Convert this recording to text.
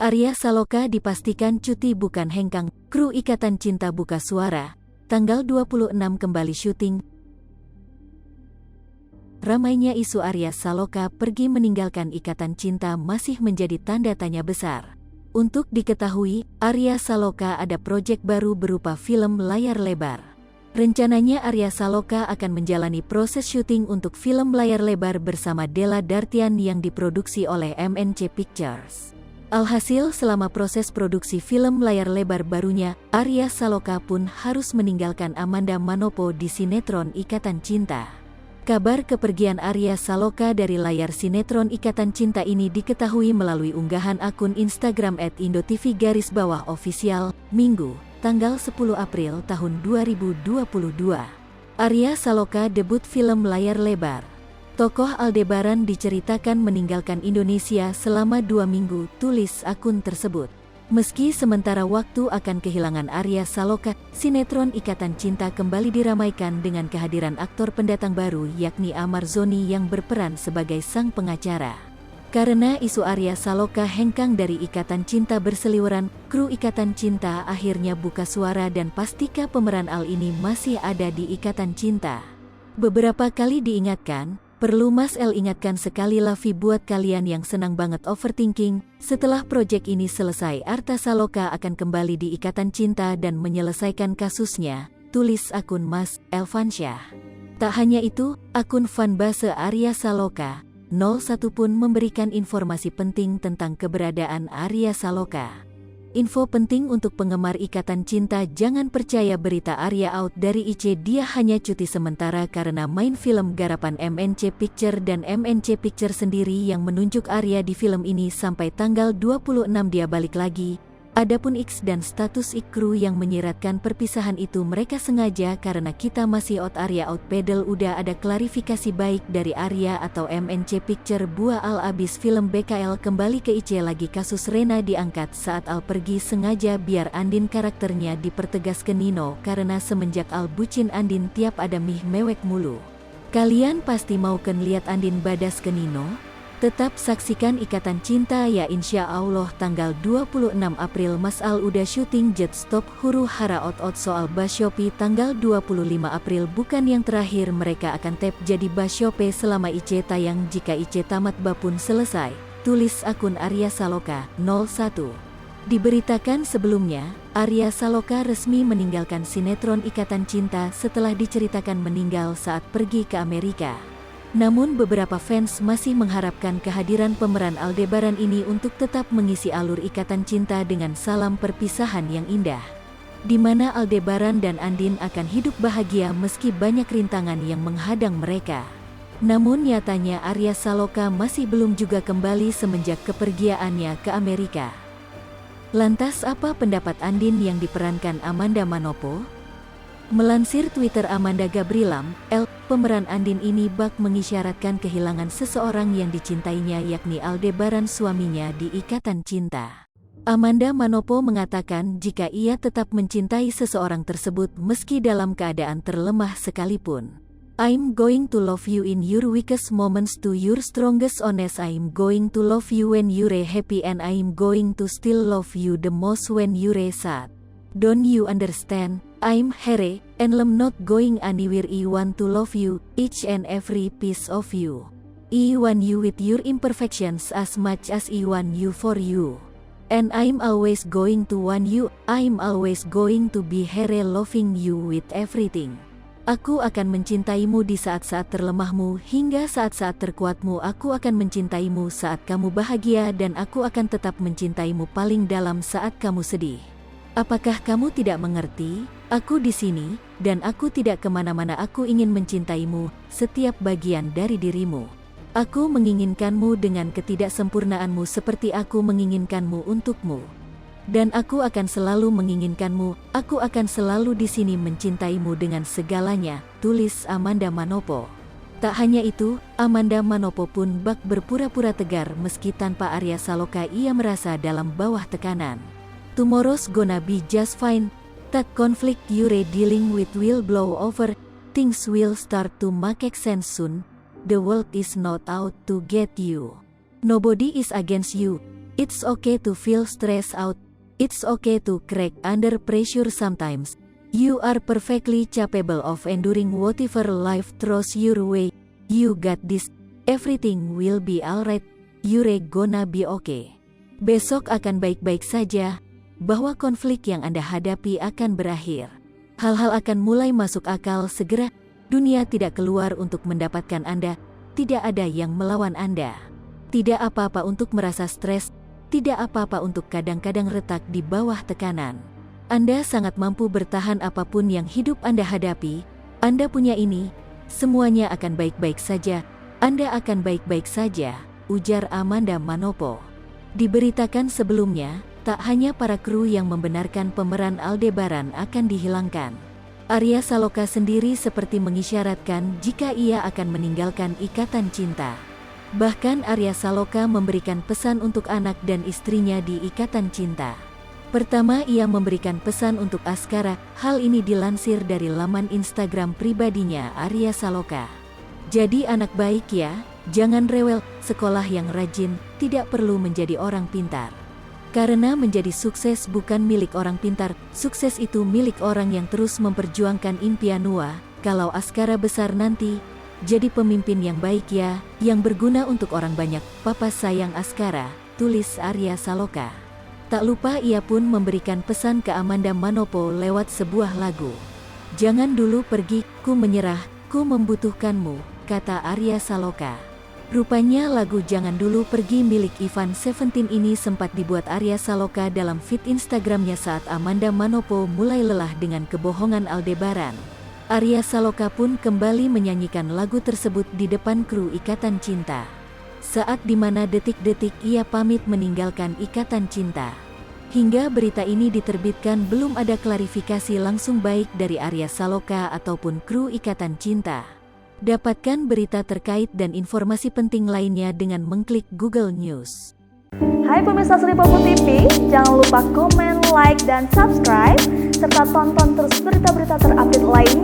Arya Saloka dipastikan cuti bukan hengkang, kru Ikatan Cinta buka suara, tanggal 26 kembali syuting. Ramainya isu Arya Saloka pergi meninggalkan Ikatan Cinta masih menjadi tanda tanya besar. Untuk diketahui, Arya Saloka ada proyek baru berupa film layar lebar. Rencananya Arya Saloka akan menjalani proses syuting untuk film layar lebar bersama Della Dartian yang diproduksi oleh MNC Pictures. Alhasil selama proses produksi film layar lebar barunya, Arya Saloka pun harus meninggalkan Amanda Manopo di sinetron Ikatan Cinta. Kabar kepergian Arya Saloka dari layar sinetron Ikatan Cinta ini diketahui melalui unggahan akun Instagram @indotv_official, Minggu, tanggal 10 April tahun 2022. Arya Saloka debut film layar lebar. Tokoh Aldebaran diceritakan meninggalkan Indonesia selama 2 minggu, tulis akun tersebut. Meski sementara waktu akan kehilangan Arya Saloka, sinetron Ikatan Cinta kembali diramaikan dengan kehadiran aktor pendatang baru yakni Amar Zoni yang berperan sebagai sang pengacara. Karena isu Arya Saloka hengkang dari Ikatan Cinta berseliweran, kru Ikatan Cinta akhirnya buka suara dan pastikan pemeran Al ini masih ada di Ikatan Cinta. Beberapa kali diingatkan, perlu Mas El ingatkan sekali Lavi buat kalian yang senang banget overthinking, setelah proyek ini selesai Arya Saloka akan kembali di Ikatan Cinta dan menyelesaikan kasusnya, tulis akun Mas Elvansyah. Tak hanya itu, akun fanbase Arya Saloka 01 pun memberikan informasi penting tentang keberadaan Arya Saloka. Info penting untuk penggemar Ikatan Cinta, jangan percaya berita Arya out dari IC, dia hanya cuti sementara karena main film garapan MNC Picture dan MNC Picture sendiri yang menunjuk Arya di film ini sampai tanggal 26 dia balik lagi. Adapun X dan status kru yang menyiratkan perpisahan itu mereka sengaja karena kita masih out Arya out pedal, udah ada klarifikasi baik dari Arya atau MNC Picture. Buah Al abis film BKL kembali ke IC lagi, kasus Rena diangkat saat Al pergi sengaja biar Andin karakternya dipertegas ke Nino karena semenjak Al bucin Andin tiap ada mih mewek mulu. Kalian pasti mau kan lihat Andin badas ke Nino? Tetap saksikan Ikatan Cinta ya insya Allah. Tanggal 26 April Mas Al udah syuting Jet Stop huru hara out soal Basyopi. Tanggal 25 April bukan yang terakhir, mereka akan tap jadi Basyope selama IC tayang. Jika IC tamat bapun selesai, tulis akun Arya Saloka 01. Diberitakan sebelumnya, Arya Saloka resmi meninggalkan sinetron Ikatan Cinta setelah diceritakan meninggal saat pergi ke Amerika. Namun beberapa fans masih mengharapkan kehadiran pemeran Aldebaran ini untuk tetap mengisi alur Ikatan Cinta dengan salam perpisahan yang indah, di mana Aldebaran dan Andin akan hidup bahagia meski banyak rintangan yang menghadang mereka. Namun nyatanya Arya Saloka masih belum juga kembali semenjak kepergiannya ke Amerika. Lantas apa pendapat Andin yang diperankan Amanda Manopo? Melansir Twitter Amanda Gabrilam, pemeran Andin ini bak mengisyaratkan kehilangan seseorang yang dicintainya yakni Aldebaran suaminya di Ikatan Cinta. Amanda Manopo mengatakan jika ia tetap mencintai seseorang tersebut meski dalam keadaan terlemah sekalipun. I'm going to love you in your weakest moments to your strongest honest. I'm going to love you when you're happy and I'm going to still love you the most when you're sad. Don't you understand? I'm here, and I'm not going anywhere. I want to love you, each and every piece of you. I want you with your imperfections as much as I want you for you. And I'm always going to want you, I'm always going to be here loving you with everything. Aku akan mencintaimu di saat-saat terlemahmu hingga saat-saat terkuatmu. Aku akan mencintaimu saat kamu bahagia dan aku akan tetap mencintaimu paling dalam saat kamu sedih. Apakah kamu tidak mengerti? Aku di sini, dan aku tidak kemana-mana. Aku ingin mencintaimu, setiap bagian dari dirimu. Aku menginginkanmu dengan ketidaksempurnaanmu seperti aku menginginkanmu untukmu. Dan aku akan selalu menginginkanmu, aku akan selalu di sini mencintaimu dengan segalanya, tulis Amanda Manopo. Tak hanya itu, Amanda Manopo pun bak berpura-pura tegar meski tanpa Arya Saloka ia merasa dalam bawah tekanan. Tomorrow's gonna be just fine. That conflict you're dealing with will blow over. Things will start to make sense soon. The world is not out to get you. Nobody is against you. It's okay to feel stressed out. It's okay to crack under pressure sometimes. You are perfectly capable of enduring whatever life throws your way. You got this. Everything will be alright. You're gonna be okay. Besok akan baik-baik saja. Bahwa konflik yang Anda hadapi akan berakhir. Hal-hal akan mulai masuk akal segera. Dunia tidak keluar untuk mendapatkan Anda. Tidak ada yang melawan Anda. Tidak apa-apa untuk merasa stres. Tidak apa-apa untuk kadang-kadang retak di bawah tekanan. Anda sangat mampu bertahan apapun yang hidup Anda hadapi. Anda punya ini. Semuanya akan baik-baik saja. Anda akan baik-baik saja, ujar Amanda Manopo. Diberitakan sebelumnya, tak hanya para kru yang membenarkan pemeran Aldebaran akan dihilangkan. Arya Saloka sendiri seperti mengisyaratkan jika ia akan meninggalkan ikatan cinta. Bahkan Arya Saloka memberikan pesan untuk anak dan istrinya di ikatan cinta. Pertama, ia memberikan pesan untuk Askara. Hal ini dilansir dari laman Instagram pribadinya Arya Saloka. Jadi anak baik ya, jangan rewel, sekolah yang rajin, tidak perlu menjadi orang pintar. Karena menjadi sukses bukan milik orang pintar, sukses itu milik orang yang terus memperjuangkan impian Noah. Kalau Askara besar nanti, jadi pemimpin yang baik ya, yang berguna untuk orang banyak. Papa sayang Askara, tulis Arya Saloka. Tak lupa ia pun memberikan pesan ke Amanda Manopo lewat sebuah lagu. Jangan dulu pergi, ku menyerah, ku membutuhkanmu, kata Arya Saloka. Rupanya lagu Jangan Dulu Pergi milik Ivan Seventeen ini sempat dibuat Arya Saloka dalam feed Instagramnya saat Amanda Manopo mulai lelah dengan kebohongan Aldebaran. Arya Saloka pun kembali menyanyikan lagu tersebut di depan kru Ikatan Cinta. Saat dimana detik-detik ia pamit meninggalkan Ikatan Cinta. Hingga berita ini diterbitkan belum ada klarifikasi langsung baik dari Arya Saloka ataupun kru Ikatan Cinta. Dapatkan berita terkait dan informasi penting lainnya dengan mengklik Google News. Hai pemirsa Sri Popo TV, jangan lupa komen, like, dan subscribe, serta tonton terus berita-berita terupdate lainnya.